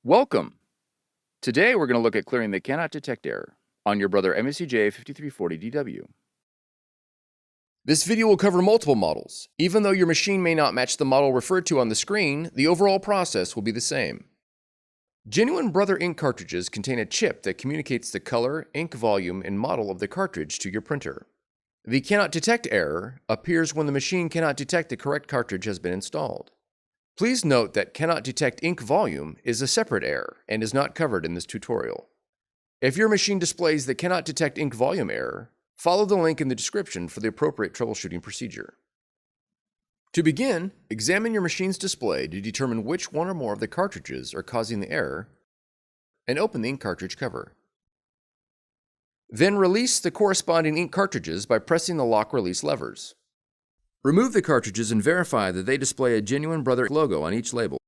Welcome! Today we're going to look at clearing the cannot detect error on your Brother MFC-J5340DW. This video will cover multiple models. Even though your machine may not match the model referred to on the screen, the overall process will be the same. Genuine Brother ink cartridges contain a chip that communicates the color, ink volume, and model of the cartridge to your printer. The cannot detect error appears when the machine cannot detect the correct cartridge has been installed. Please note that cannot detect ink volume is a separate error and is not covered in this tutorial. If your machine displays the cannot detect ink volume error, follow the link in the description for the appropriate troubleshooting procedure. To begin, examine your machine's display to determine which one or more of the cartridges are causing the error, and open the ink cartridge cover. Then release the corresponding ink cartridges by pressing the lock release levers. Remove the cartridges and verify that they display a genuine Brother logo on each label.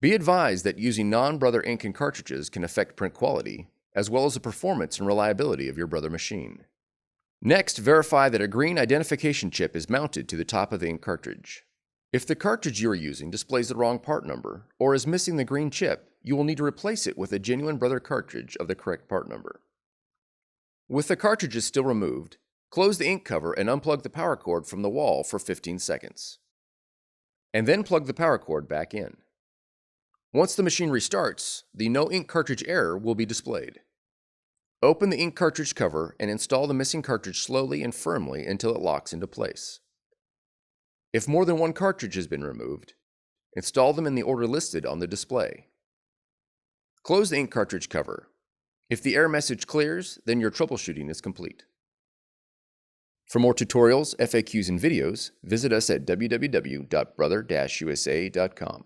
Be advised that using non-Brother ink and cartridges can affect print quality, as well as the performance and reliability of your Brother machine. Next, verify that a green identification chip is mounted to the top of the ink cartridge. If the cartridge you are using displays the wrong part number or is missing the green chip, you will need to replace it with a genuine Brother cartridge of the correct part number. With the cartridges still removed, close the ink cover and unplug the power cord from the wall for 15 seconds. And then plug the power cord back in. Once the machine restarts, the no ink cartridge error will be displayed. Open the ink cartridge cover and install the missing cartridge slowly and firmly until it locks into place. If more than one cartridge has been removed, install them in the order listed on the display. Close the ink cartridge cover. If the error message clears, then your troubleshooting is complete. For more tutorials, FAQs, and videos, visit us at www.brother-usa.com.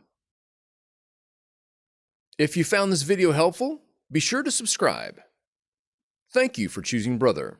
If you found this video helpful, be sure to subscribe. Thank you for choosing Brother.